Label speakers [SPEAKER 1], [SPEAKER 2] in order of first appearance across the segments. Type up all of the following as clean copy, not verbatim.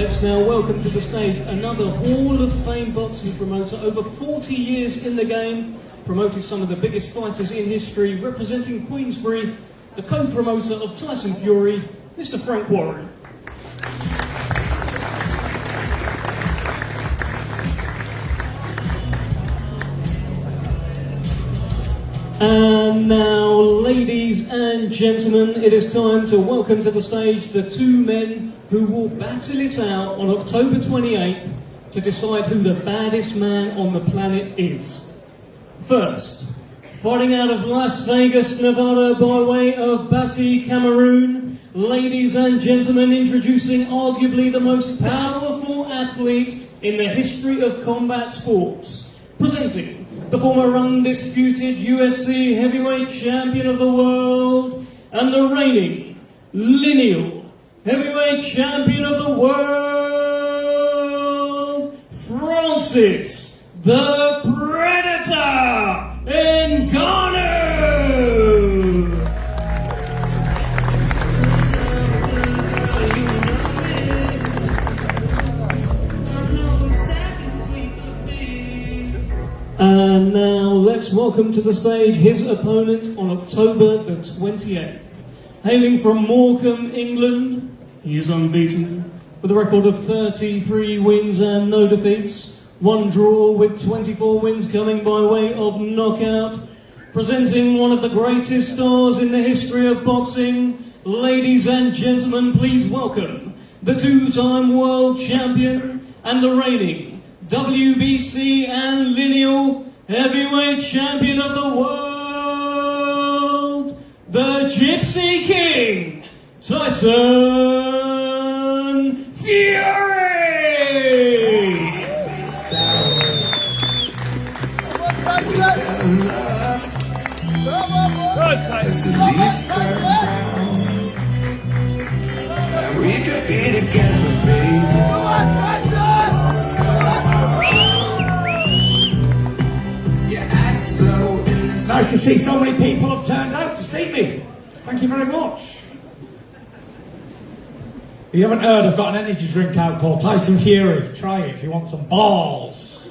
[SPEAKER 1] let's now welcome to the stage another Hall of Fame boxing promoter, over 40 years in the game, promoted some of the biggest fighters in history, representing Queensbury, the co-promoter of Tyson Fury, Mr. Frank Warren. And now, ladies and gentlemen, it is time to welcome to the stage the two men who will battle it out on October 28th to decide who the baddest man on the planet is. First, fighting out of Las Vegas, Nevada by way of Bati, Cameroon, ladies and gentlemen, introducing arguably the most powerful athlete in the history of combat sports, presenting the former undisputed UFC heavyweight champion of the world and the reigning lineal heavyweight champion of the world, Francis the Predator Ngannou! And now let's welcome to the stage his opponent on October the 28th. Hailing from Morecambe, England, he is unbeaten with a record of 33 wins and no defeats, one draw with 24 wins coming by way of knockout. Presenting one of the greatest stars in the history of boxing, ladies and gentlemen, please welcome the two-time world champion and the reigning WBC and lineal heavyweight champion of the world, the Gypsy King, Tyson Fury!
[SPEAKER 2] As the leaves turn brown, we could be together, baby.
[SPEAKER 3] Nice to see so many people have turned out to see me. Thank you very much. If you haven't heard, I've got an energy drink out called Tyson Fury. Try it if you want some balls.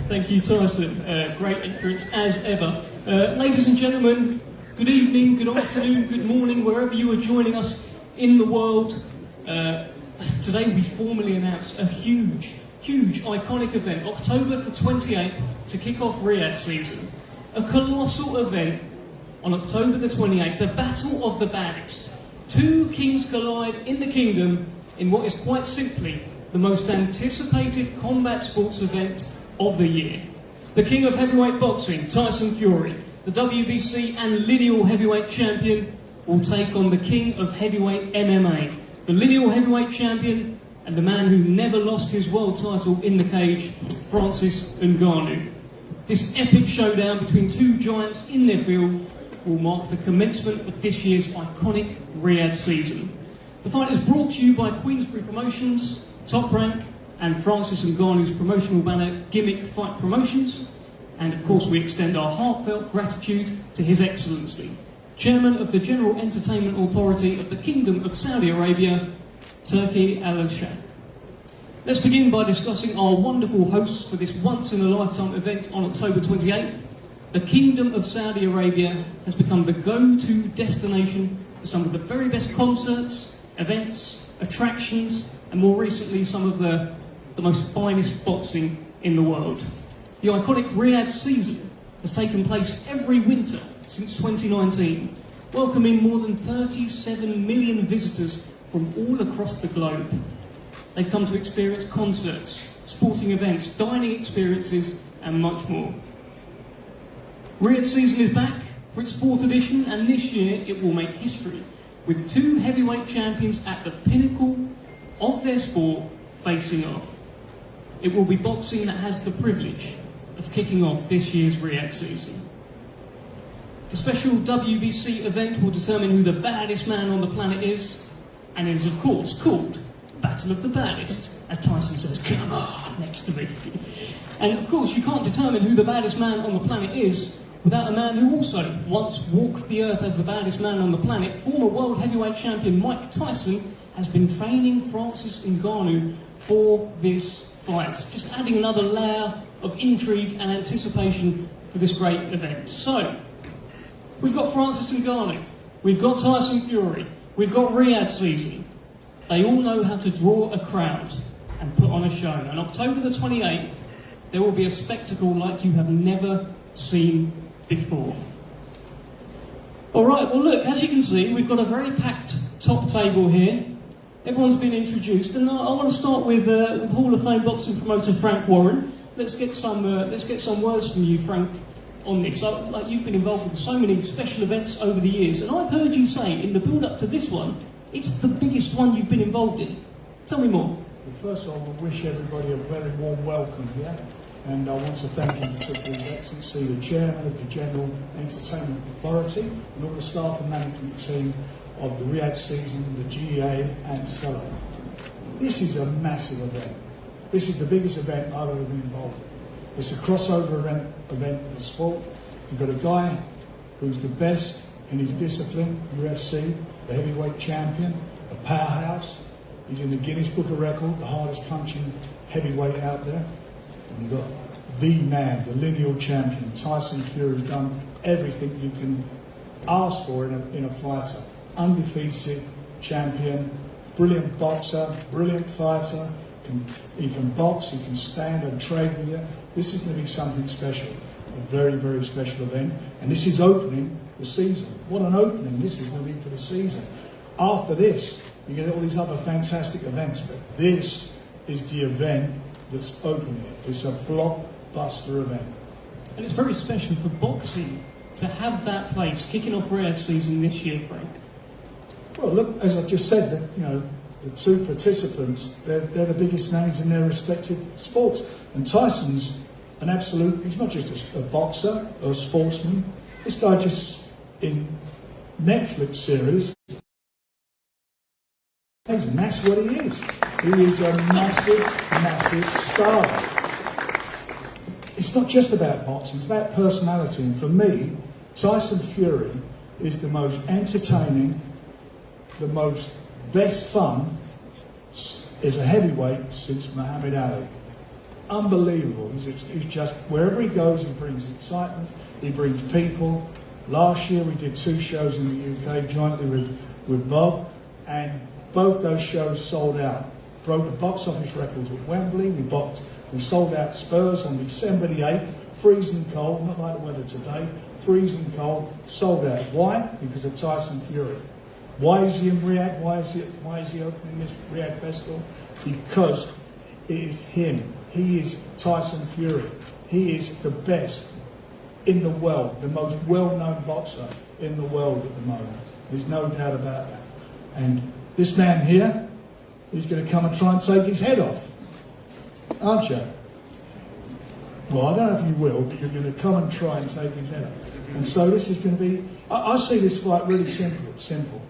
[SPEAKER 1] Thank you, Tyson. Great entrance as ever. Ladies and gentlemen, good evening, good afternoon, good morning, wherever you are joining us in the world. Today we formally announce a huge, iconic event, October the 28th, to kick off Riyadh season. A colossal event on October the 28th, the Battle of the Baddest. Two kings collide in the kingdom in what is quite simply the most anticipated combat sports event of the year. The king of heavyweight boxing, Tyson Fury, the WBC and lineal heavyweight champion, will take on the king of heavyweight MMA, the lineal heavyweight champion and the man who never lost his world title in the cage, Francis Ngannou. This epic showdown between two giants in their field will mark the commencement of this year's iconic Riyadh season. The fight is brought to you by Queensbury Promotions, Top Rank, and Francis Ngannou's promotional banner, Gimmick Fight Promotions. And of course we extend our heartfelt gratitude to His Excellency, Chairman of the General Entertainment Authority of the Kingdom of Saudi Arabia, Turkey Al-Sheikh. Let's begin by discussing our wonderful hosts for this once-in-a-lifetime event on October 28th. The Kingdom of Saudi Arabia has become the go-to destination for some of the very best concerts, events, attractions, and more recently some of the most finest boxing in the world. The iconic Riyadh season has taken place every winter since 2019, welcoming more than 37 million visitors from all across the globe. They've come to experience concerts, sporting events, dining experiences, and much more. Riyadh season is back for its 4th edition, and this year it will make history, with two heavyweight champions at the pinnacle of their sport facing off. It will be boxing that has the privilege of kicking off this year's Riyadh season. The special WBC event will determine who the baddest man on the planet is, and it is of course called Battle of the Baddest, as Tyson says, come on, next to me. And of course you can't determine who the baddest man on the planet is without a man who also once walked the earth as the baddest man on the planet. Former world heavyweight champion Mike Tyson has been training Francis Ngannou for this fight. Just adding another layer of intrigue and anticipation for this great event. So, we've got Francis Ngannou, we've got Tyson Fury, we've got Riyadh season. They all know how to draw a crowd and put on a show. On October the 28th, there will be a spectacle like you have never seen before. Alright, well look, as you can see, we've got a very packed top table here. Everyone's been introduced, and I want to start with Hall of Fame boxing promoter Frank Warren. Let's get some words from you, Frank, on this. Like you've been involved in so many special events over the years, and I've heard you say in the build-up to this one, it's the biggest one you've been involved in. Tell me more.
[SPEAKER 4] Well, first of all, I wish everybody a very warm welcome here, and I want to thank in particular His Excellency, the Chairman of the General Entertainment Authority, and all the staff and management team of the Riyadh season, the GEA and so on. This is a massive event. This is the biggest event I've ever been involved in. It's a crossover event of the sport. You've got a guy who's the best in his discipline, UFC, the heavyweight champion, a powerhouse. He's in the Guinness Book of Record, the hardest punching heavyweight out there. And you've got the man, the lineal champion, Tyson Fury, who's done everything you can ask for in a fighter. Undefeated champion, brilliant boxer, brilliant fighter. He can box, he can stand and trade with you. This is going to be something special, a very, very special event. And this is opening the season. What an opening this is going to be for the season. After this, you get all these other fantastic events, but this is the event that's opening it. It's a blockbuster event. And
[SPEAKER 1] it's very special for boxing to have that place kicking off Riyadh season this year, Frank.
[SPEAKER 4] Well, look, as I just said, that the two participants, they're the biggest names in their respective sports. And Tyson's an absolute, he's not just a boxer or a sportsman. This guy just, in Netflix series, and that's what he is. He is a massive, massive star. It's not just about boxing, it's about personality. And for me, Tyson Fury is the most entertaining, the most best fun as a heavyweight since Muhammad Ali. Unbelievable. He's just, wherever he goes, he brings excitement, he brings people. Last year we did 2 shows in the UK jointly with Bob, and both those shows sold out. Broke the box office records at Wembley. We sold out Spurs on December the 8th, freezing cold, not like the weather today, freezing cold, sold out. Why? Because of Tyson Fury. Why is he in Riyadh? Why is he opening this Riyadh festival? Because it is him. He is Tyson Fury. He is the best in the world, the most well-known boxer in the world at the moment. There's no doubt about that. And this man here is going to come and try and take his head off, aren't you? Well, I don't know if you will, but you're going to come and try and take his head off. And so this is going to be, I see this fight really simple.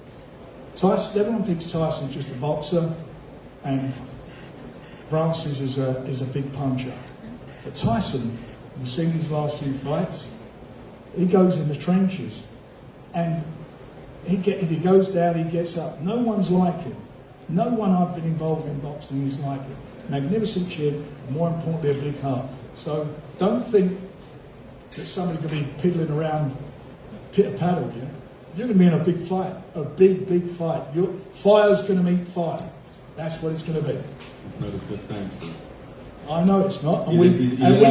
[SPEAKER 4] Tyson, everyone thinks Tyson's just a boxer and Francis is a big puncher. But Tyson, you've seen his last few fights, he goes in the trenches and if he goes down, he gets up. No one's like him. No one I've been involved in boxing is like him. Magnificent chin, and more importantly, a big heart. So don't think that somebody could be piddling around pitter-paddle, you know. You're going to be in a big fight, a big fight. Fire's going to meet fire. That's what it's going to be.
[SPEAKER 5] It's not a first time, sir.
[SPEAKER 4] I know it's not, and we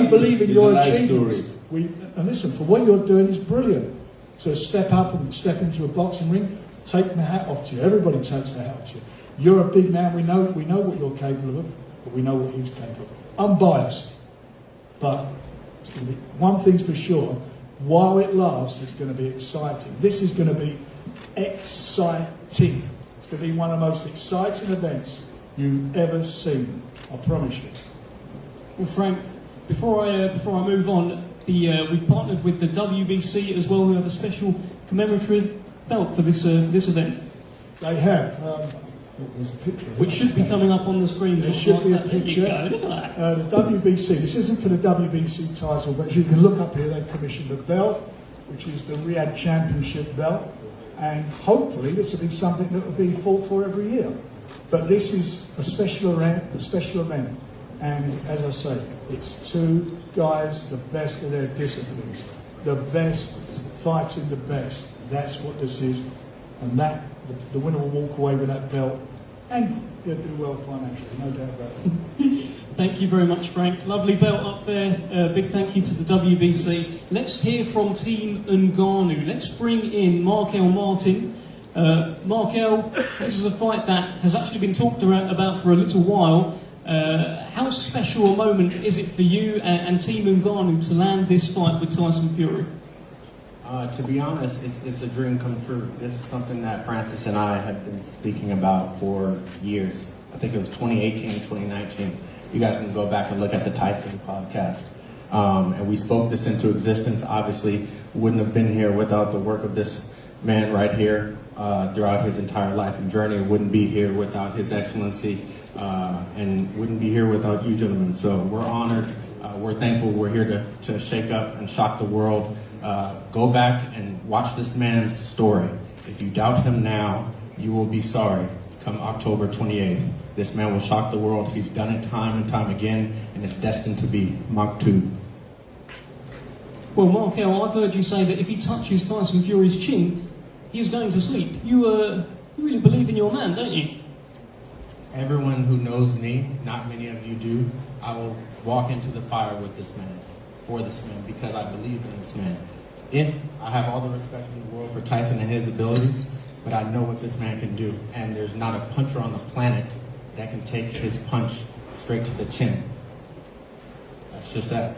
[SPEAKER 4] believe in your achievements. And listen, for what you're doing is brilliant. So step up and step into a boxing ring, take my hat off to you. Everybody takes their hat off to you. You're a big man. We know what you're capable of, but we know what he's capable of. Unbiased, but it's going to be one thing's for sure. While it lasts, it's going to be exciting. This is going to be exciting. It's going to be one of the most exciting events you've ever seen. I promise you.
[SPEAKER 1] Well, Frank, before I move on, we've partnered with the WBC as well, who have a special commemorative belt for this event.
[SPEAKER 4] They have. There's a picture of
[SPEAKER 1] which should be coming up on the screen.
[SPEAKER 4] There should be a picture.
[SPEAKER 1] Look at that.
[SPEAKER 4] The WBC, this isn't for the WBC title, but as you can look up here, they've commissioned a belt, which is the Riyadh Championship belt, and hopefully this will be something that will be fought for every year. But this is a special event, and as I say, it's two guys, the best of their disciplines, the best fighting the best. That's what this is, and that the winner will walk away with that belt, and he'll do well financially, no doubt about it.
[SPEAKER 1] Thank you very much, Frank. Lovely belt up there. Big thank you to the WBC. Let's hear from Team Ngannou. Let's bring in Markel Martin. Markel, this is a fight that has actually been talked about for a little while. How special a moment is it for you and Team Ngannou to land this fight with Tyson Fury?
[SPEAKER 6] To be honest, it's a dream come true. This is something that Francis and I have been speaking about for years. I think it was 2018, 2019. You guys can go back and look at the Tyson podcast. And we spoke this into existence. Obviously, wouldn't have been here without the work of this man right here throughout his entire life and journey. Wouldn't be here without his excellency and wouldn't be here without you gentlemen. So we're honored. We're thankful. We're here to shake up and shock the world. Go back and watch this man's story. If you doubt him now, you will be sorry. Come October 28th. This man will shock the world. He's done it time and time again, and it's destined to be Mach 2.
[SPEAKER 1] Well, Markel, I've heard you say that if he touches Tyson Fury's chin, he is going to sleep. You really believe in your man, don't you?
[SPEAKER 6] Everyone who knows me, not many of you do, I will walk into the fire with this man, for this man, because I believe in this man. If I have all the respect in the world for Tyson and his abilities, but I know what this man can do, and there's not a puncher on the planet that can take his punch straight to the chin. That's just that.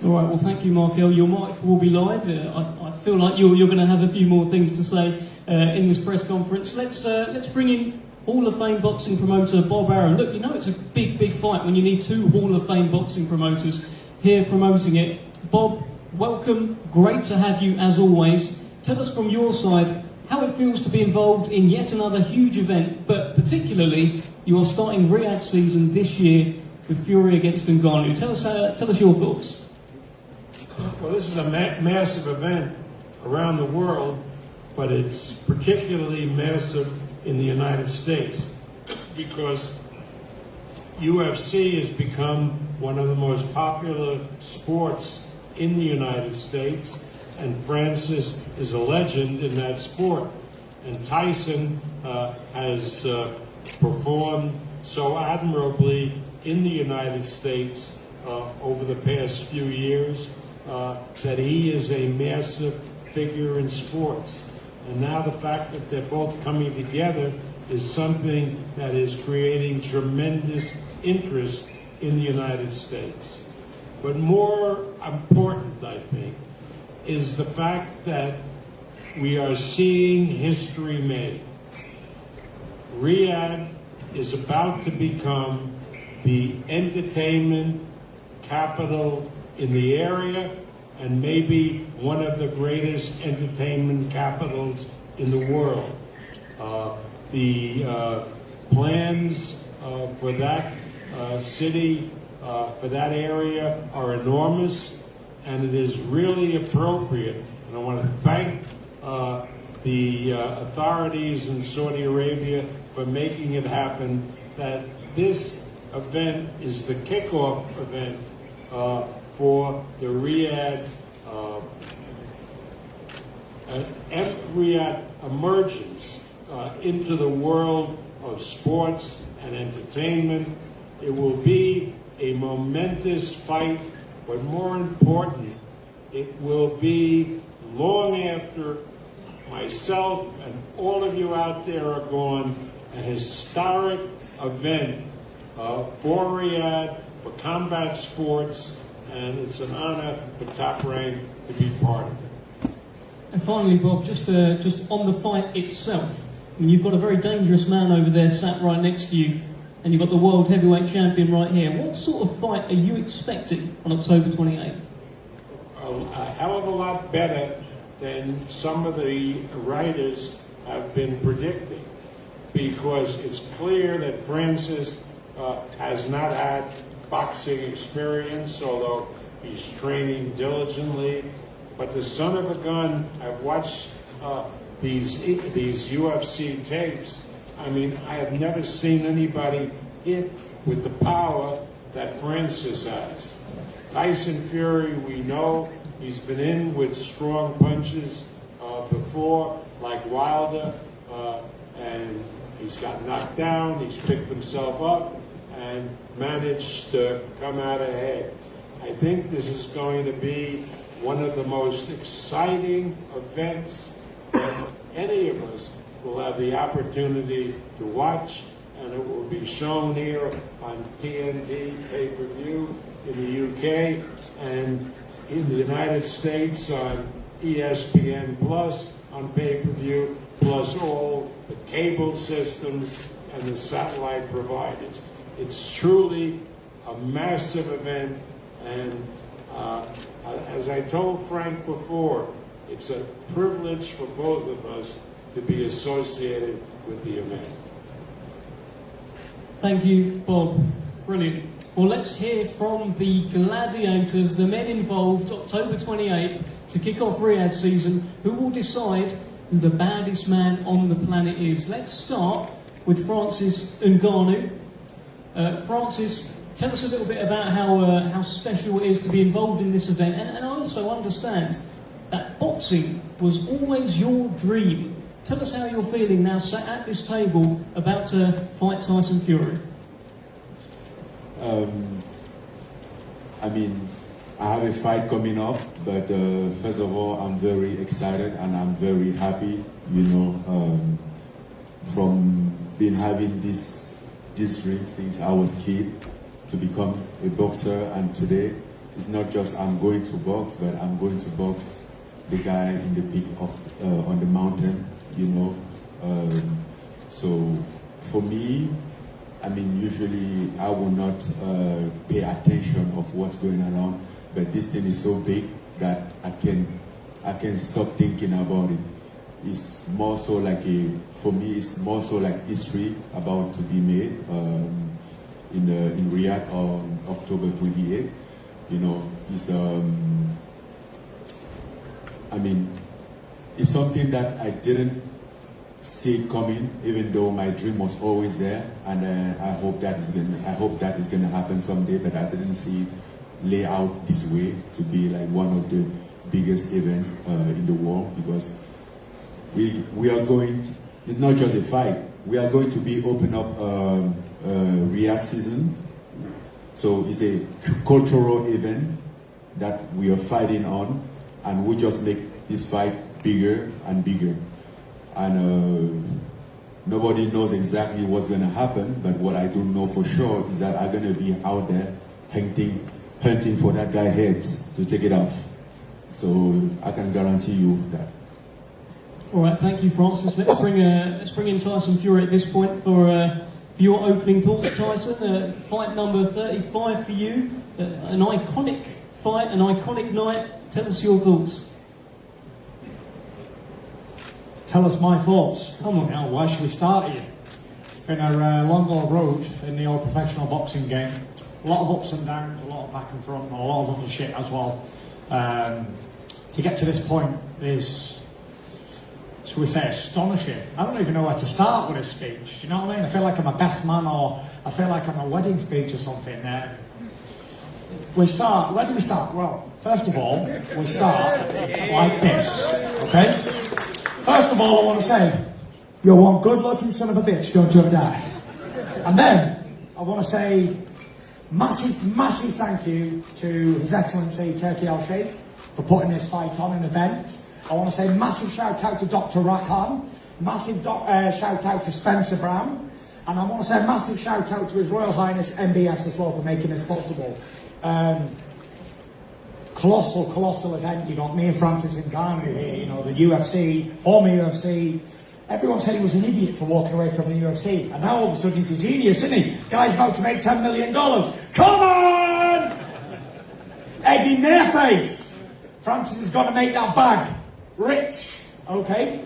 [SPEAKER 1] All right, well, thank you, Markel. Your mic will be live. I feel like you're going to have a few more things to say in this press conference. Let's bring in Hall of Fame boxing promoter Bob Arum. Look, you know it's a big fight when you need two Hall of Fame boxing promoters here promoting it. Bob, welcome. Great to have you as always. Tell us from your side how it feels to be involved in yet another huge event, but particularly you are starting Riyadh season this year with Fury against Ngannou. Tell us your thoughts.
[SPEAKER 7] Well, this is a massive event around the world, but it's particularly massive in the United States because UFC has become one of the most popular sports in the United States, and Francis is a legend in that sport. And Tyson has performed so admirably in the United States over the past few years that he is a massive figure in sports. And now the fact that they're both coming together is something that is creating tremendous interest in the United States. But more important, I think, is the fact that we are seeing history made. Riyadh is about to become the entertainment capital in the area and maybe one of the greatest entertainment capitals in the world. The plans for that city, for that area are enormous, and it is really appropriate. And I want to thank the authorities in Saudi Arabia for making it happen, that this event is the kickoff event for the Riyadh emergence into the world of sports and entertainment. It will be a momentous fight, but more important, it will be long after myself and all of you out there are gone, a historic event for Riyadh, for combat sports, and it's an honor for Top Rank to be part of it.
[SPEAKER 1] And finally, Bob, just on the fight itself, I mean, you've got a very dangerous man over there sat right next to you, and you've got the world heavyweight champion right here. What sort of fight are you expecting on October 28th?
[SPEAKER 7] A hell of a lot better than some of the writers have been predicting, because it's clear that Francis has not had boxing experience, although he's training diligently. But the son of a gun, I've watched these UFC tapes, I mean, I have never seen anybody hit with the power that Francis has. Tyson Fury, we know, he's been in with strong punches before, like Wilder, and he's got knocked down, he's picked himself up, and managed to come out ahead. I think this is going to be one of the most exciting events that any of us will have the opportunity to watch, and it will be shown here on TNT pay-per-view in the UK and in the United States on ESPN Plus on pay-per-view, plus all the cable systems and the satellite providers. It's truly a massive event, and as I told Frank before, it's a privilege for both of us to be associated with the event.
[SPEAKER 1] Thank you, Bob. Brilliant. Well, let's hear from the gladiators, the men involved, October 28th, to kick off Riyadh season, who will decide who the baddest man on the planet is. Let's start with Francis Ngannou. Francis, tell us a little bit about how special it is to be involved in this event, and I also understand that boxing was always your dream. Tell us how you're feeling now, sat at this table, about to fight Tyson Fury.
[SPEAKER 5] I mean, I have a fight coming up, but first of all, I'm very excited and I'm very happy, you know, from having this dream since I was a kid to become a boxer, and today it's not just I'm going to box, but I'm going to box the guy in the peak of on the mountain, you know. So for me, I mean, usually I will not pay attention of what's going around, but this thing is so big that I can stop thinking about it. It's more so like for me, it's more so like history about to be made in Riyadh on October 28th. You know, it's I mean, it's something that I didn't see coming, even though my dream was always there, and I hope that is gonna happen someday. But I didn't see it lay out this way to be like one of the biggest events in the world, because we are going to, it's not just a fight. We are going to be open up Riyadh season, so it's a cultural event that we are fighting on, and we just make this fight bigger and bigger. And nobody knows exactly what's going to happen, but what I do know for sure is that I'm going to be out there hunting for that guy's head to take it off. So I can guarantee you that.
[SPEAKER 1] All right, thank you, Francis. Let's bring in Tyson Fury at this point for your opening thoughts, Tyson. Fight number 35 for you, an iconic fight, an iconic night. Tell us your thoughts.
[SPEAKER 3] Tell us my thoughts. Come on now, where should we start here? It's been a long old road in the old professional boxing game. A lot of ups and downs, a lot of back and front, a lot of other shit as well. To get to this point is, shall we say, astonishing. I don't even know where to start with a speech. You know what I mean? I feel like I'm a best man, or I feel like I'm a wedding speech or something. Where do we start? Well, first of all, we start like this, okay? First of all, I want to say, you're one good-looking son of a bitch, don't you ever die. And then, I want to say, massive thank you to His Excellency Turki Al-Sheikh for putting this fight on an event. I want to say massive shout out to Dr. Rakan, massive shout out to Spencer Brown, and I want to say massive shout out to His Royal Highness MBS as well for making this possible. Colossal event. You got me and Francis Ngannou here, you know, the UFC, former UFC. Everyone said he was an idiot for walking away from the UFC, and now all of a sudden he's a genius, isn't he? Guy's about to make $10 million. Come on! Egg in their face! Francis is going to make that bag rich, okay?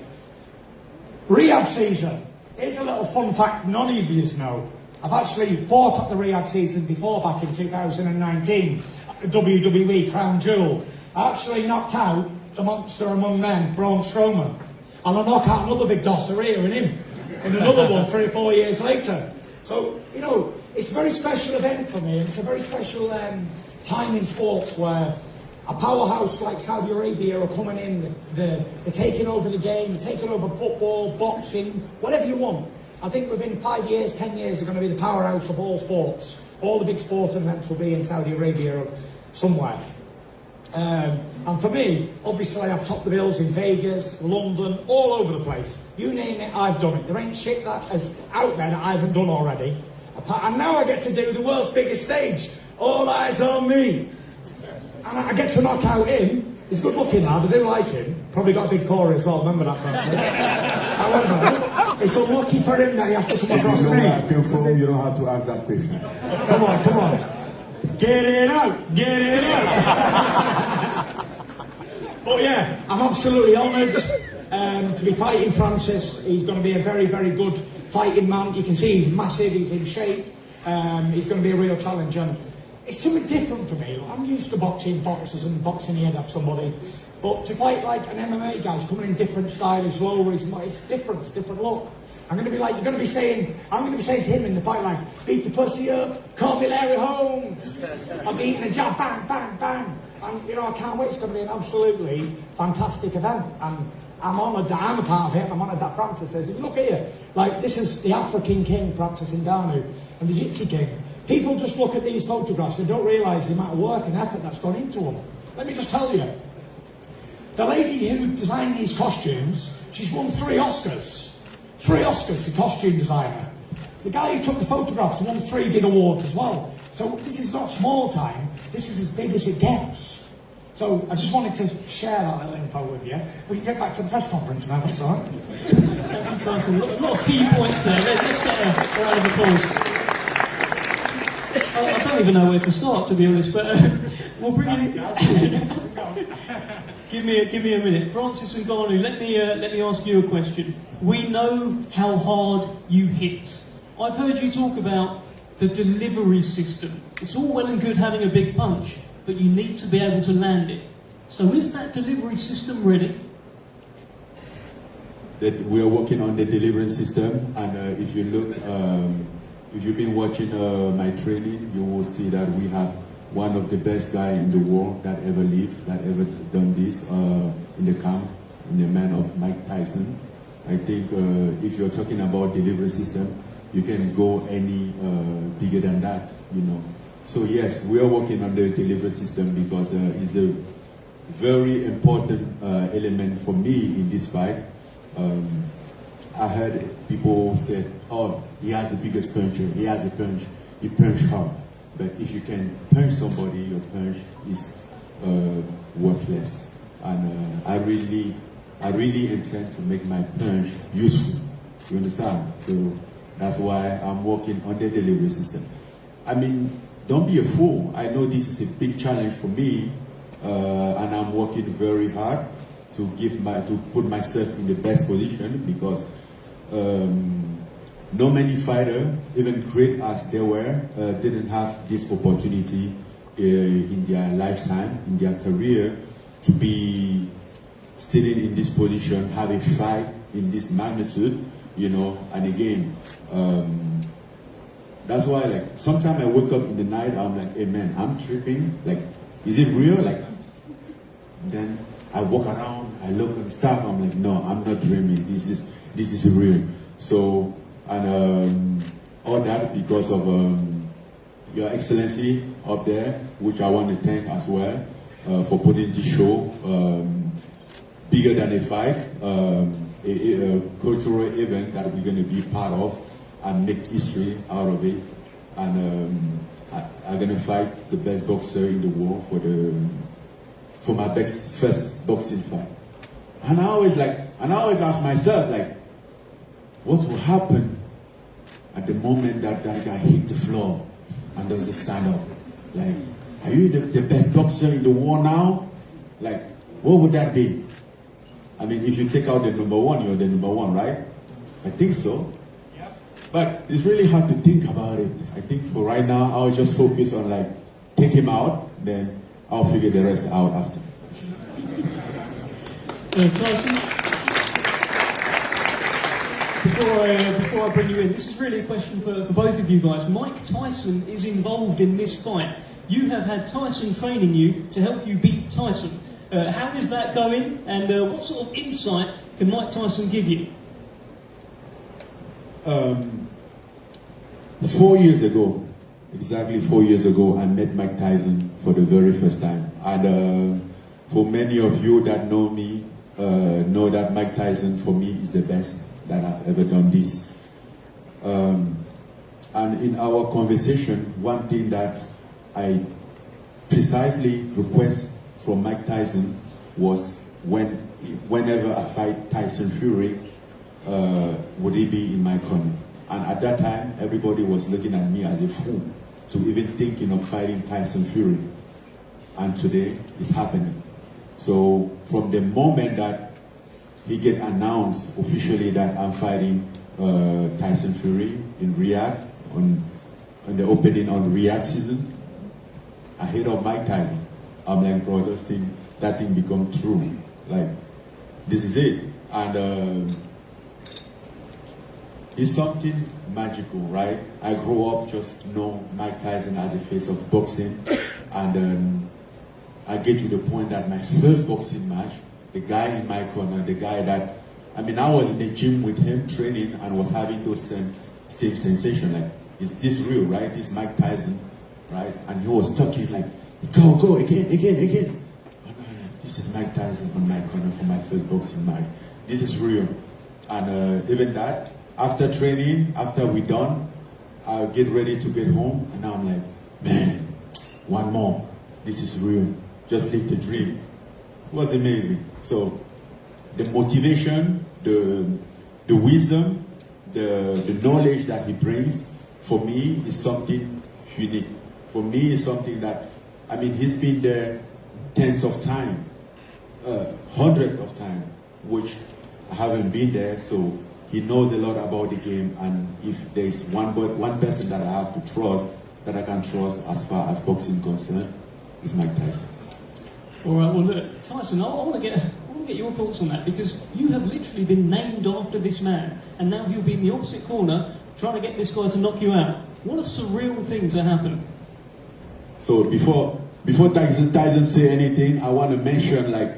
[SPEAKER 3] Riyadh season. Here's a little fun fact none of you know. I've actually fought at the Riyadh season before, back in 2019. WWE Crown Jewel. I actually knocked out the monster among men, Braun Strowman. And I knocked out another big dosser here in him. in another one 3 or 4 years later. So, you know, it's a very special event for me, and it's a very special time in sports where a powerhouse like Saudi Arabia are coming in, they're taking over the game, they're taking over football, boxing, whatever you want. I think within 5 years, 10 years, they're going to be the powerhouse of all sports. All the big sports events will be in Saudi Arabia or somewhere. And for me, obviously I've topped the bills in Vegas, London, all over the place. You name it, I've done it. There ain't shit that is out there that I haven't done already. And now I get to do the world's biggest stage. All eyes on me. And I get to knock out him. He's good looking lad, I do like him. Probably got a big core as well, remember that, Francis? However, it's unlucky for him that he has to come across
[SPEAKER 5] If you know
[SPEAKER 3] me.
[SPEAKER 5] where I came from, you don't have to ask that question.
[SPEAKER 3] Come on, come on. Get it out, get it out. But yeah, I'm absolutely honoured to be fighting Francis. He's going to be a very, very good fighting man. You can see he's massive, he's in shape. He's going to be a real challenge. And it's something different for me. I'm used to boxing boxers and boxing the head off somebody. But to fight like an MMA guy's coming in different stylish, lower, it's different look. I'm going to be saying to him in the fight like, beat the pussy up, call me Larry Holmes. I'm eating a jab, bang, bang, bang. And you know, I can't wait. It's going to be an absolutely fantastic event. And I'm honoured that I'm a part of it. I'm honoured that Francis says, look here, like this is the African king, Francis Ngannou, and the Gypsy king. People just look at these photographs and don't realise the amount of work and effort that's gone into them. Let me just tell you, the lady who designed these costumes, she's won 3 Oscars. 3 Oscars, the costume designer. The guy who took the photographs won 3 big awards as well. So this is not small time, this is as big as it gets. So I just wanted to share that little info with you. We can get back to the press conference now, that's all right.
[SPEAKER 1] Thank you, Tyson. A lot of key points there. Let's get a round of applause. I don't even know where to start, to be honest, but we'll bring in... give me a minute. Francis Ngannou, let me ask you a question. We know how hard you hit. I've heard you talk about the delivery system. It's all well and good having a big punch, but you need to be able to land it. So is that delivery system ready?
[SPEAKER 5] That we are working on the delivery system, and if you look, if you've been watching my training, you will see that we have one of the best guys in the world that ever lived, that ever done this in the camp, in the man of Mike Tyson. I think if you're talking about delivery system, you can go any bigger than that, you know. So yes, we are working on the delivery system because it's a very important element for me in this fight. I heard people say, oh, he has the biggest puncher, he has a punch, he punch hard. But if you can punch somebody, your punch is worthless. And I really intend to make my punch useful. You understand? So that's why I'm working on the delivery system. I mean, don't be a fool. I know this is a big challenge for me, and I'm working very hard to put myself in the best position because no many fighters, even great as they were, didn't have this opportunity in their lifetime, in their career, to be sitting in this position, have a fight in this magnitude, you know. And again, that's why, like, sometimes I wake up in the night, I'm like, hey man, I'm tripping. Like, is it real? Like, then I walk around, I look and stuff. I'm like, no, I'm not dreaming. This is real. So, and all that because of Your Excellency up there, which I want to thank as well for putting this show bigger than a fight, a cultural event that we're going to be part of and make history out of it. And I'm going to fight the best boxer in the world for my first boxing fight. And I always ask myself, like, what will happen at the moment that guy hit the floor and doesn't stand up? Like, are you the best boxer in the world now? Like, what would that be? I mean, if you take out the number one, you're the number one, right? I think so. Yeah. But it's really hard to think about it. I think for right now, I'll just focus on, like, take him out, then I'll figure the rest out after.
[SPEAKER 1] Tyson? Before I bring you in, this is really a question for both of you guys. Mike Tyson is involved in this fight. You have had Tyson training you to help you beat Tyson. How is that going, and what sort of insight can Mike Tyson give you?
[SPEAKER 5] 4 years ago, exactly 4 years ago, I met Mike Tyson for the very first time. And for many of you that know me, know that Mike Tyson for me is the best that I've ever done this. And in our conversation, one thing that I precisely request from Mike Tyson was whenever I fight Tyson Fury, would he be in my corner? And at that time, everybody was looking at me as a fool to even thinking of fighting Tyson Fury. And today, it's happening. So from the moment that he get announced officially that I'm fighting Tyson Fury in Riyadh on the opening on Riyadh season, I hit up Mike Tyson. I'm like, bro, that thing become true. Like, this is it. And it's something magical, right? I grew up just know Mike Tyson as the face of boxing, and I get to the point that my first boxing match, the guy in my corner, the guy that, I mean, I was in the gym with him training and was having those same sensation, like, is this real, right? This Mike Tyson, right? And he was talking like, go, again. And this is Mike Tyson on my corner for my first boxing match. This is real. And even that, after training, after we done, I get ready to get home, and now I'm like, man, one more. This is real. Just live the dream. It was amazing. So the motivation, the wisdom, the knowledge that he brings, for me, is something unique. For me, it's something that, I mean, he's been there tens of times, hundreds of times, which I haven't been there, so he knows a lot about the game, and if there's one person that I have to trust, that I can trust as far as boxing concerned, is Mike Tyson.
[SPEAKER 1] All right, well look, Tyson, I want to get your thoughts on that, because you have literally been named after this man, and now he'll be in the opposite corner trying to get this guy to knock you out. What a surreal thing to happen.
[SPEAKER 5] So before Tyson say anything, I want to mention, like,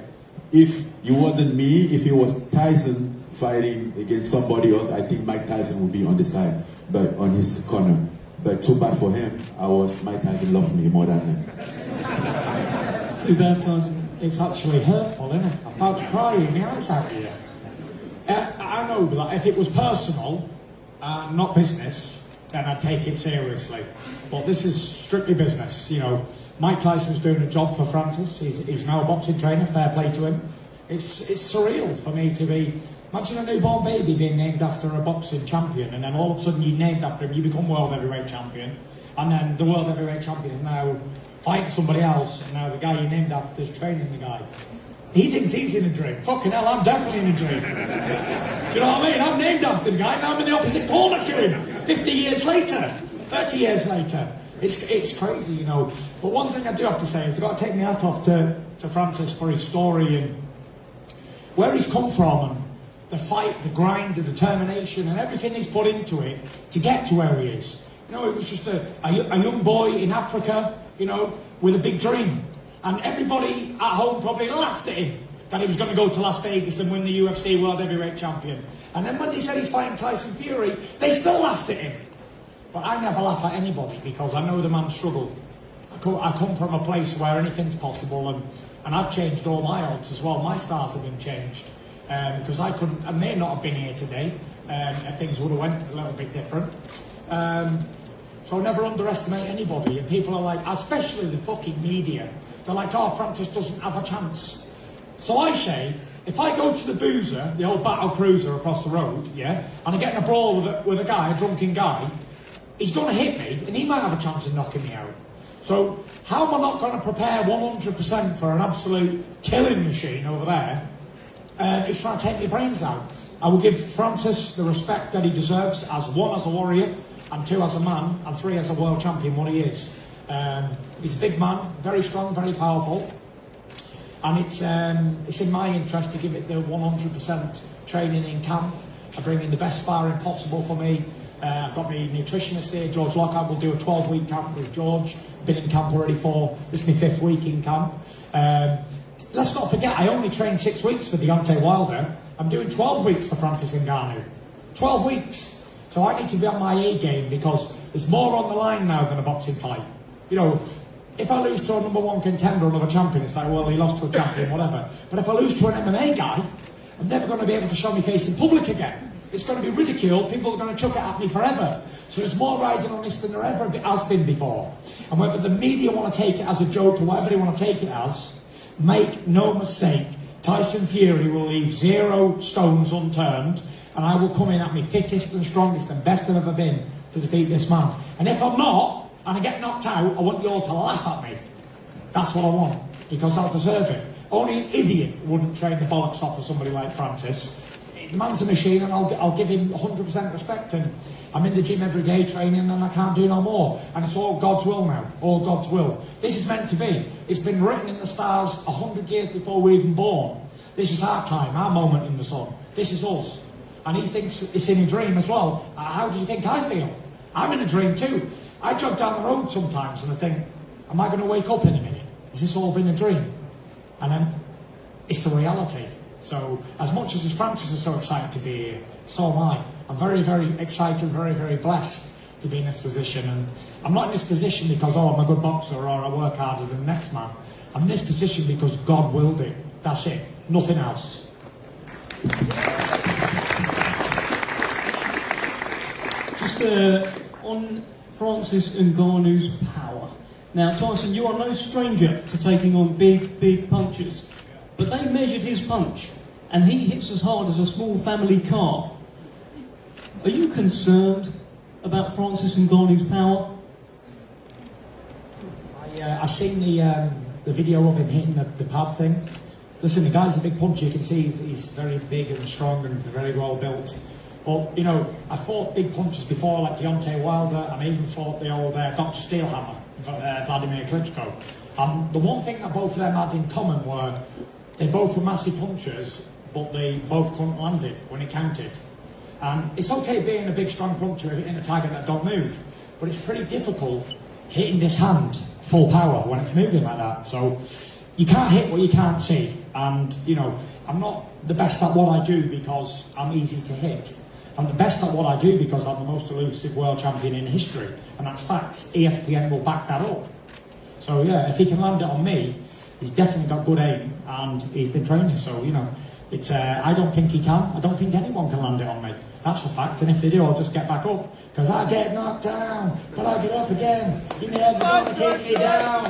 [SPEAKER 5] if it wasn't me, if it was Tyson fighting against somebody else, I think Mike Tyson would be on the side, but on his corner. But too bad for him, Mike Tyson loved me more than him.
[SPEAKER 1] Too bad, Tyson.
[SPEAKER 3] It's actually hurtful, isn't it? I'm about to cry in my eyes out here. I know that if it was personal, not business, then I'd take it seriously. But this is strictly business. You know, Mike Tyson's doing a job for Francis. He's now a boxing trainer. Fair play to him. It's surreal for me to be. Imagine a newborn baby being named after a boxing champion, and then all of a sudden you're named after him, you become world heavyweight champion, and then the world heavyweight champion is now fighting somebody else, and now the guy you named after is training the guy. He thinks he's in a dream. Fucking hell, I'm definitely in a dream. Do you know what I mean? I'm named after the guy, and I'm in the opposite corner to him 50 years later, 30 years later. It's crazy, you know. But one thing I do have to say is I've got to take my hat off to Francis for his story and where he's come from, and the fight, the grind, the determination, and everything he's put into it to get to where he is. You know, it was just a young boy in Africa, you know, with a big dream. And everybody at home probably laughed at him that he was going to go to Las Vegas and win the UFC World Heavyweight Champion. And then when he said he's fighting Tyson Fury, they still laughed at him. But I never laugh at anybody because I know the man struggled. I come from a place where anything's possible, and I've changed all my odds as well. My stars have been changed. Because I may not have been here today, things would have went a little bit different. So never underestimate anybody. And people are like, especially the fucking media, they're like, oh, Francis doesn't have a chance. So I say, if I go to the boozer, the old battle cruiser across the road, yeah, and I get in a brawl with a guy, a drunken guy, he's going to hit me, and he might have a chance of knocking me out. So how am I not going to prepare 100% for an absolute killing machine over there? He's trying to take my brains out. I will give Francis the respect that he deserves as one, as a warrior, and two, as a man, and three, as a world champion, what he is. He's a big man, very strong, very powerful, and it's in my interest to give it the 100% training in camp, I bring in the best sparring possible for me. I've got my nutritionist here, George Lockhart. Will do a 12-week camp with George. Been in camp already this is my 5th week in camp. Let's not forget, I only trained 6 weeks for Deontay Wilder. I'm doing 12 weeks for Francis Ngannou. 12 weeks. So I need to be on my A game because there's more on the line now than a boxing fight. You know, if I lose to a #1 contender, another champion, it's like, well, he lost to a champion, whatever. But if I lose to an MMA guy, I'm never going to be able to show my face in public again. It's going to be ridiculed. People are going to chuck it at me forever. So there's more riding on this than there ever has been before. And whether the media want to take it as a joke or whatever they want to take it as, make no mistake, Tyson Fury will leave 0 stones unturned, and I will come in at my fittest and strongest and best I've ever been to defeat this man. And if I'm not, and I get knocked out, I want you all to laugh at me. That's what I want, because I'll deserve it. Only an idiot wouldn't train the bollocks off of somebody like Francis. The man's a machine, and I'll give him 100% respect. And I'm in the gym every day training, and I can't do no more. And it's all God's will now, all God's will. This is meant to be. It's been written in the stars 100 years before we're even born. This is our time, our moment in the sun. This is us. And he thinks it's in a dream as well. How do you think I feel? I'm in a dream too. I jog down the road sometimes and I think, am I going to wake up in a minute? Has this all been a dream? And then it's a reality. So as much as Francis is so excited to be here, so am I. I'm very, very excited, very, very blessed to be in this position. And I'm not in this position because, I'm a good boxer or I work harder than the next man. I'm in this position because God willed it. That's it. Nothing else.
[SPEAKER 1] Just on Francis Ngannou's power. Now, Tyson, you are no stranger to taking on big punches, but they measured his punch, and he hits as hard as a small family car. Are you concerned about Francis Ngannou's power?
[SPEAKER 3] I seen the video of him hitting the pad thing. Listen, the guy's a big puncher. You can see he's very big and strong and very well built. But, you know, I fought big punchers before, like Deontay Wilder, and I even fought the old Dr. Steelhammer, Vladimir Klitschko. And the one thing that both of them had in common were they both were massive punchers, but they both couldn't land it when it counted. And it's okay being a big, strong puncher hitting a target that don't move, but it's pretty difficult hitting this hand full power when it's moving like that. So you can't hit what you can't see. And, you know, I'm not the best at what I do because I'm easy to hit. I'm the best at what I do because I'm the most elusive world champion in history, and that's facts. ESPN will back that up. So yeah, if he can land it on me, he's definitely got good aim, and he's been training. So you know, it's I don't think he can. I don't think anyone can land it on me. That's the fact. And if they do, I'll just get back up because I get knocked down, but I get up again. You're never gonna keep me down,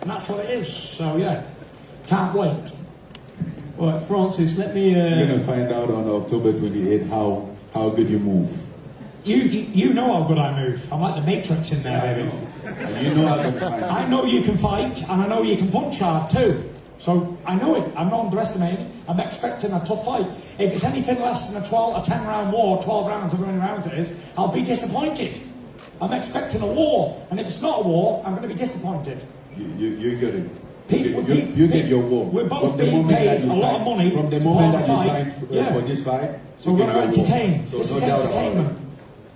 [SPEAKER 3] and that's what it is. So yeah, can't wait.
[SPEAKER 1] All right, Francis, let me.
[SPEAKER 5] You're gonna find out on October 28th how good you move.
[SPEAKER 3] You know how good I move. I'm like the Matrix in there, baby.
[SPEAKER 5] You know how to fight.
[SPEAKER 3] I know you can fight, and I know you can punch hard too. So I know it. I'm not underestimating. I'm expecting a tough fight. If it's anything less than a 10-round war, 12 rounds, or how many rounds it is, I'll be disappointed. I'm expecting a war, and if it's not a war, I'm going to be disappointed.
[SPEAKER 5] You get it.
[SPEAKER 3] You
[SPEAKER 5] get your war.
[SPEAKER 3] We're both being paid a lot of money
[SPEAKER 5] from the
[SPEAKER 3] to
[SPEAKER 5] moment
[SPEAKER 3] play
[SPEAKER 5] that you
[SPEAKER 3] the
[SPEAKER 5] signed
[SPEAKER 3] fight.
[SPEAKER 5] for this fight.
[SPEAKER 3] So we're going to entertain.
[SPEAKER 5] So
[SPEAKER 3] this
[SPEAKER 5] no
[SPEAKER 3] is
[SPEAKER 5] doubt
[SPEAKER 3] entertainment.
[SPEAKER 5] about it.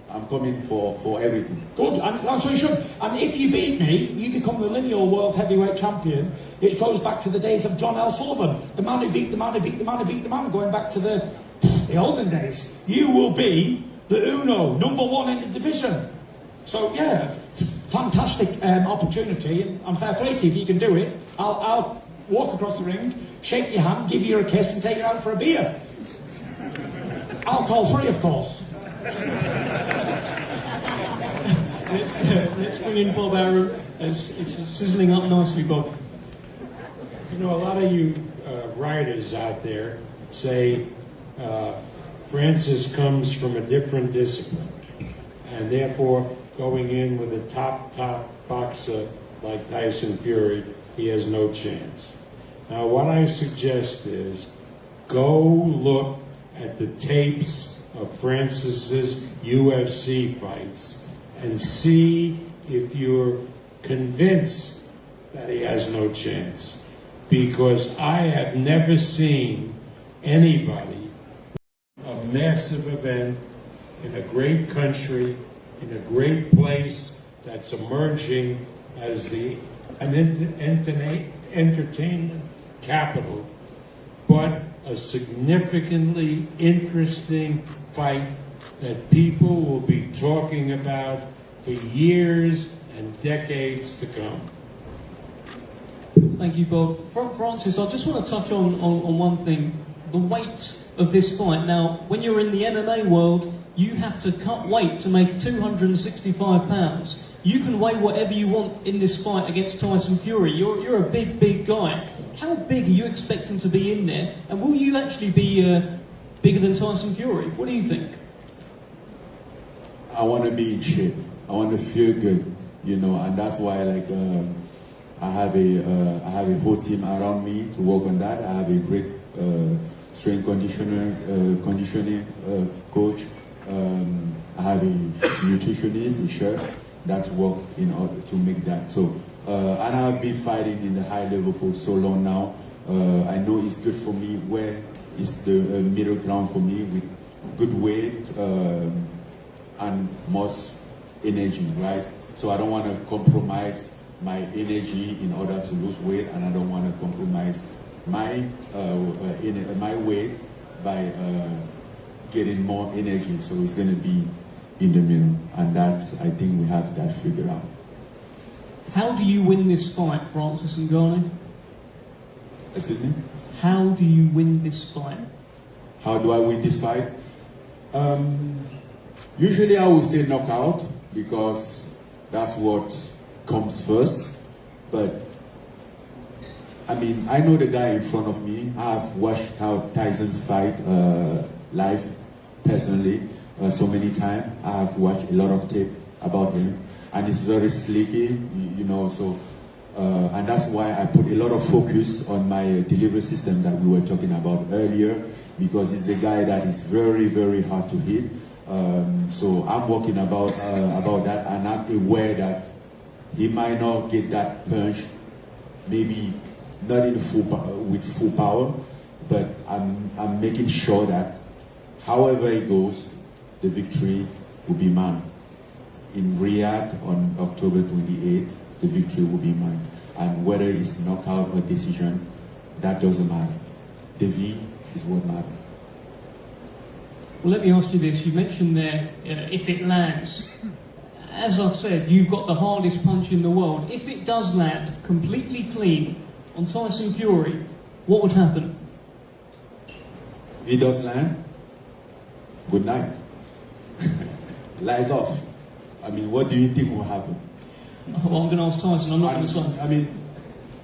[SPEAKER 5] I'm coming for everything.
[SPEAKER 3] Good, and that's what you should. And if you beat me, you become the lineal world heavyweight champion. It goes back to the days of John L. Sullivan, the man who beat the man who beat the man who beat the man, going back to the olden days. You will be the Uno, #1 in the division. So yeah, fantastic opportunity, and fair play to you if you can do it. I'll walk across the ring, shake your hand, give you a kiss, and take you out for a beer. Alcohol free, of course.
[SPEAKER 1] Let's bring in Bob Arum. It's sizzling up nicely, Bob.
[SPEAKER 7] You know, a lot of you writers out there say Francis comes from a different discipline, and therefore going in with a top boxer like Tyson Fury, he has no chance. Now, what I suggest is go look at the tapes of Francis's UFC fights and see if you're convinced that he has no chance. Because I have never seen anybody of massive event in a great country, in a great place that's emerging as an entertainment capital, but a significantly interesting fight that people will be talking about for years and decades to come.
[SPEAKER 1] Thank you, Bob. Francis, I just want to touch on one thing. The weight of this fight. Now, when you're in the MMA world, you have to cut weight to make 265 pounds. You can weigh whatever you want in this fight against Tyson Fury. You're a big guy. How big are you expecting to be in there? And will you actually be bigger than Tyson Fury? What do you think?
[SPEAKER 5] I want to be in shape. I want to feel good, you know, and that's why, like, I have a whole team around me to work on that. I have a great strength conditioning coach. I have a nutritionist, a chef that work in order to make that. So, and I've been fighting in the high level for so long now. I know it's good for me where it's the middle ground for me with good weight and most energy, right? So I don't want to compromise my energy in order to lose weight, and I don't want to compromise my my weight by getting more energy. So it's going to be in the middle, and that's, I think we have that figured out.
[SPEAKER 1] How do you win this fight, Francis Ngannou?
[SPEAKER 5] Excuse me?
[SPEAKER 1] How do you win this fight?
[SPEAKER 5] How do I win this fight? Usually I would say knockout, because that's what comes first. But I mean, I know the guy in front of me. I've watched how Tyson fight live personally so many times. I've watched a lot of tape about him, and it's very slicky, you know. So, and that's why I put a lot of focus on my delivery system that we were talking about earlier, because he's the guy that is very hard to hit. So I'm working about that, and I'm aware that he might not get that punch, maybe not in with full power, but I'm making sure that however it goes, the victory will be mine. In Riyadh on October 28th, the victory will be mine. And whether it's knockout or decision, that doesn't matter. The V is what matters.
[SPEAKER 1] Well, let me ask you this. You mentioned there, if it lands, as I've said, you've got the hardest punch in the world. If it does land completely clean on Tyson Fury, what would happen?
[SPEAKER 5] If it does land, good night. Lights off. I mean, what do you think will happen?
[SPEAKER 1] Well, I'm going to ask Tyson, I'm not going to say.
[SPEAKER 5] I mean,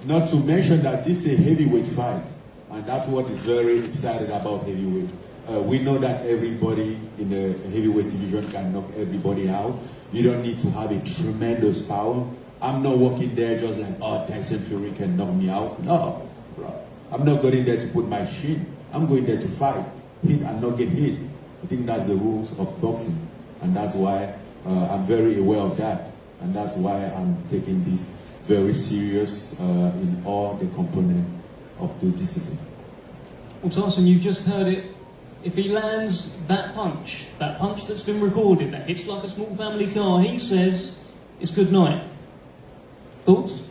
[SPEAKER 5] not to mention that this is a heavyweight fight, and that's what is very excited about heavyweight. We know that everybody in the heavyweight division can knock everybody out. You don't need to have a tremendous power. I'm not walking there just like, oh, Tyson Fury can knock me out. No, bro. I'm not going there to put my shin. I'm going there to fight, hit and not get hit. I think that's the rules of boxing, and that's why I'm very aware of that, and that's why I'm taking this very serious in all the components of the discipline.
[SPEAKER 1] Well, Tyson, you've just heard it. If he lands that punch that's been recorded, that hits like a small family car, he says it's good night. Thoughts?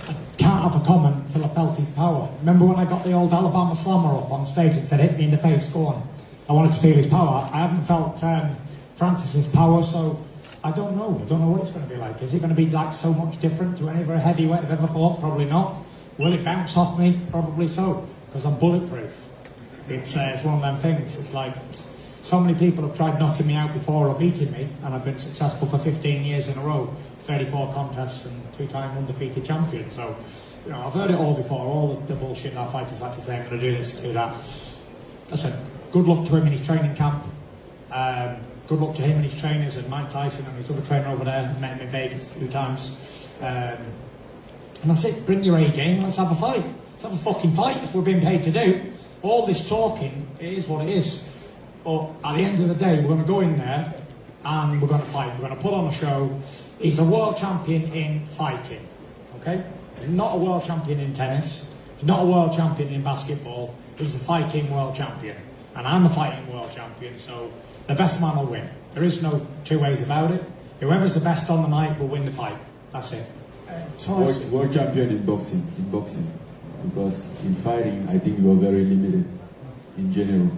[SPEAKER 3] I can't have a comment till I felt his power. Remember when I got the old Alabama Slammer up on stage and said, hit me in the face, go on. I wanted to feel his power. I haven't felt Francis's power, so I don't know. I don't know what it's going to be like. Is it going to be like so much different to any other heavyweight I've ever fought? Probably not. Will it bounce off me? Probably so, because I'm bulletproof. It's one of them things. It's like so many people have tried knocking me out before or beating me, and I've been successful for 15 years in a row, 34 contests and 2-time undefeated champion. So, you know, I've heard it all before, all the bullshit that fighters like to say, I'm going to do this, do that. I said, good luck to him in his training camp. Good luck to him and his trainers, and Mike Tyson and his other trainer over there. Met him in Vegas a few times. And that's it, bring your A game, let's have a fight. Let's have a fucking fight, that's what we're being paid to do. All this talking, it is what it is. But at the end of the day, we're going to go in there and we're going to fight. We're going to put on a show. He's a world champion in fighting, okay? He's not a world champion in tennis. He's not a world champion in basketball. He's a fighting world champion. and I'm a fighting world champion, so the best man will win. There is no two ways about it. Whoever's the best on the night will win the fight. That's it.
[SPEAKER 5] World champion in boxing, because in fighting, I think you are very limited in general.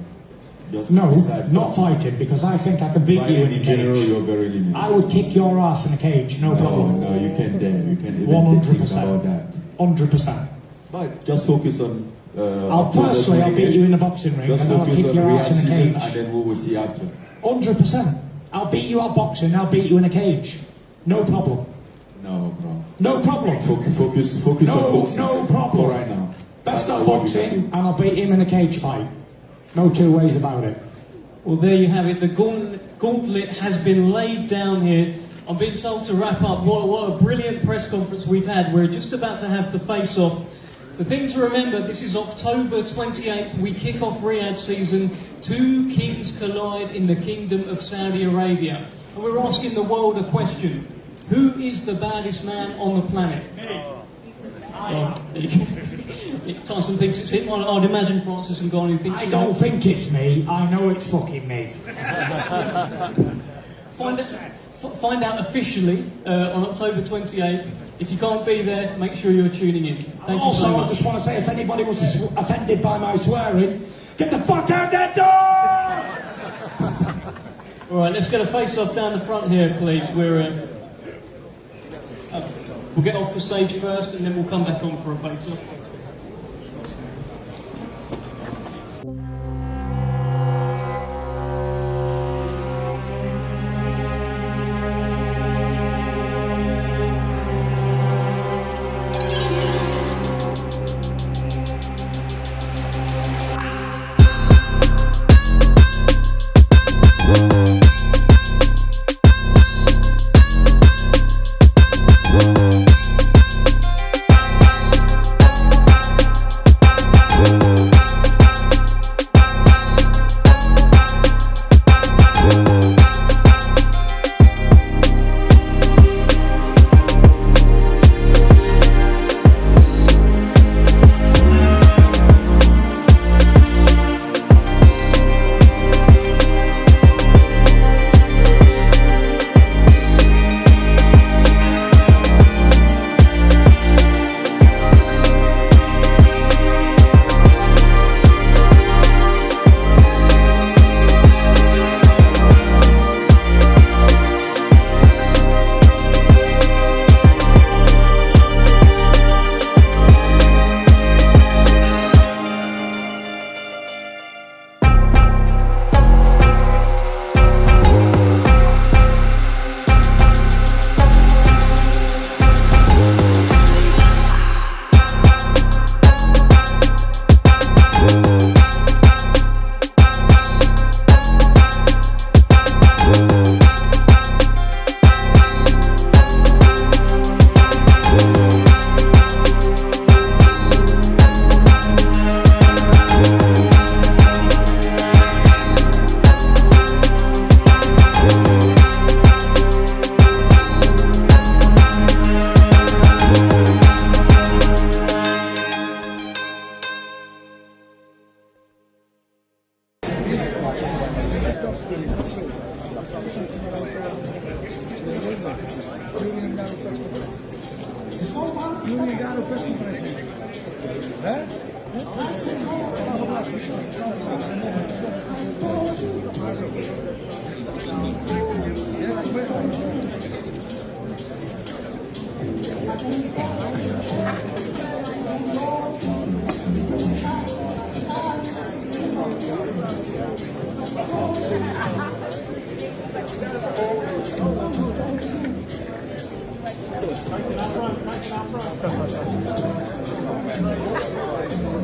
[SPEAKER 5] Just
[SPEAKER 3] No,
[SPEAKER 5] besides
[SPEAKER 3] not
[SPEAKER 5] boxing.
[SPEAKER 3] fighting, because I think I can beat you in
[SPEAKER 5] Fighting
[SPEAKER 3] a
[SPEAKER 5] in general,
[SPEAKER 3] cage.
[SPEAKER 5] you're very limited.
[SPEAKER 3] I would kick your ass in a cage, no problem.
[SPEAKER 5] No, you can't dare. You can't even think about
[SPEAKER 3] 100%.
[SPEAKER 5] that.
[SPEAKER 3] 100%.
[SPEAKER 5] But just focus on.
[SPEAKER 3] I'll beat you in a boxing ring,
[SPEAKER 5] Just
[SPEAKER 3] and then I'll
[SPEAKER 5] focus
[SPEAKER 3] kick
[SPEAKER 5] on
[SPEAKER 3] your
[SPEAKER 5] real
[SPEAKER 3] ass in a
[SPEAKER 5] season,
[SPEAKER 3] cage.
[SPEAKER 5] and then we will see after.
[SPEAKER 3] 100%. I'll beat you at boxing, I'll beat you in a cage. No problem.
[SPEAKER 5] No, bro.
[SPEAKER 3] No problem.
[SPEAKER 5] Focus on boxing.
[SPEAKER 3] No problem.
[SPEAKER 5] For right now.
[SPEAKER 3] Best
[SPEAKER 5] That's
[SPEAKER 3] at
[SPEAKER 5] what we can
[SPEAKER 3] boxing,
[SPEAKER 5] do.
[SPEAKER 3] and I'll beat him in a cage fight. No two ways about it.
[SPEAKER 1] Well, there you have it. The gauntlet has been laid down here. I'm being told to wrap up. What a brilliant press conference we've had. We're just about to have the face-off. The thing to remember, this is October 28th. We kick off Riyadh season. Two kings collide in the Kingdom of Saudi Arabia. And we're asking the world a question. Who is the baddest man on the planet? Well, there you go. Tyson thinks it's him. I'd imagine Francis Ngannou thinks
[SPEAKER 3] I
[SPEAKER 1] so.
[SPEAKER 3] don't think it's me, I know it's fucking me.
[SPEAKER 1] Find out officially on October 28th. If you can't be there, make sure you're tuning in. Thank you so
[SPEAKER 3] Also, I
[SPEAKER 1] much.
[SPEAKER 3] just want to say, if anybody was offended by my swearing, get the fuck out that door!
[SPEAKER 1] All right, let's get a face-off down the front here, please. We'll get off the stage first, and then we'll come back on for a face-off.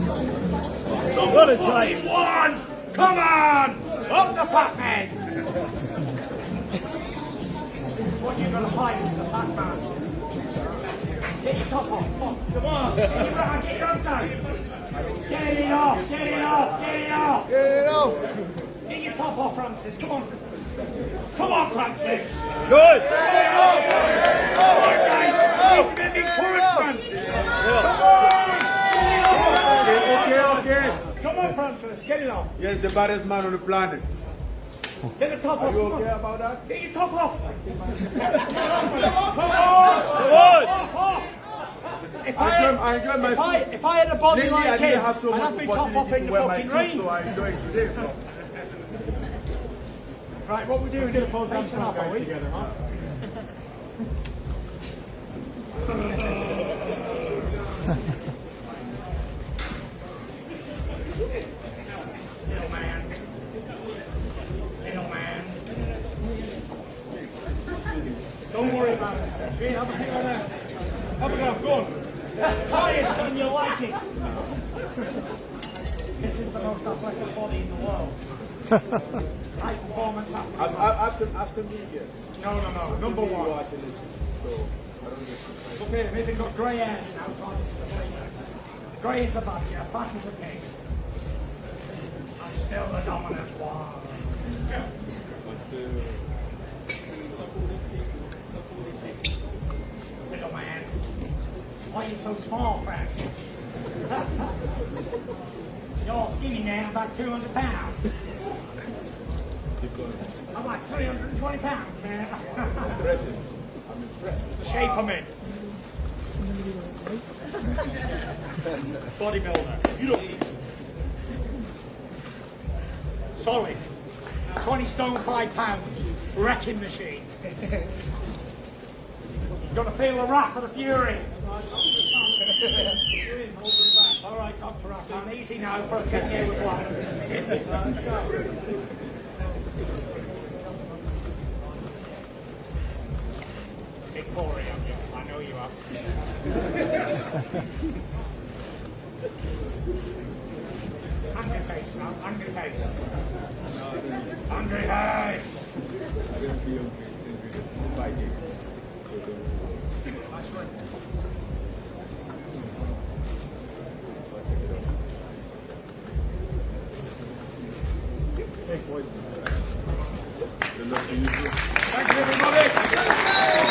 [SPEAKER 8] I'm gonna say one! Come on! Up the fat man! What you gonna fight is the fat man. Get your top off. Come on. Get your arms out. Get it off. Get it off. Get it off. Get it off. Get your top off, Francis. Come on. Come on, Francis. Good. Get it off. Get it off. Get it off. Francis. Come on. Come on, Francis. Francis. Get it off.
[SPEAKER 9] Yes, the baddest man on the planet.
[SPEAKER 8] Get the top
[SPEAKER 9] Are
[SPEAKER 8] off.
[SPEAKER 9] you
[SPEAKER 8] Come
[SPEAKER 9] okay
[SPEAKER 8] on.
[SPEAKER 9] about that?
[SPEAKER 8] Get your top off. If
[SPEAKER 9] I enjoy my suit.
[SPEAKER 8] if I had a body
[SPEAKER 9] Lately, I
[SPEAKER 8] like
[SPEAKER 9] didn't
[SPEAKER 8] him,
[SPEAKER 9] have so
[SPEAKER 8] I'd
[SPEAKER 9] much
[SPEAKER 8] have been top off in
[SPEAKER 9] opportunity
[SPEAKER 8] the
[SPEAKER 9] to wear my
[SPEAKER 8] fucking
[SPEAKER 9] suit,
[SPEAKER 8] ring.
[SPEAKER 9] so I enjoy it today, bro.
[SPEAKER 8] Right, what we're doing is facing off, are we? Together, huh? Little man. Little man. Don't worry about it. Shane, have a thing on that. Have a go, go on. Try it, son, you'll like it. This is the most athletic body in the world. High performance athlete.
[SPEAKER 9] After me, yes.
[SPEAKER 8] No, number one.
[SPEAKER 9] So, I don't get
[SPEAKER 8] Look at him, he's got grey hairs now. Grey is the badger, fat is a pig. I'm still the dominant one. Little man. Why are you so small, Francis? You're skinny man, about 200 pounds. I'm like 320 pounds, man. The shape I'm in. Bodybuilder. You don't eat. Solid. 20 stone, 5 pounds. Wrecking machine. He's going to feel the wrath of the Fury. All right, Dr. I'm easy now for a 10-year with one. Big Corey, I know you are. Angry face now, angry face. Angry face. Thank you, everybody.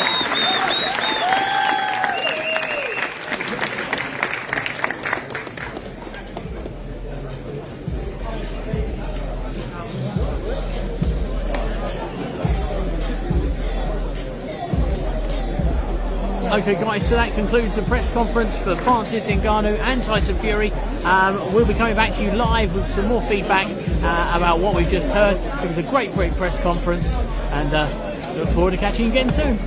[SPEAKER 10] Okay guys, so that concludes the press conference for Francis Ngannou and Tyson Fury. We'll be coming back to you live with some more feedback about what we've just heard. It was a great press conference, and look forward to catching you again soon.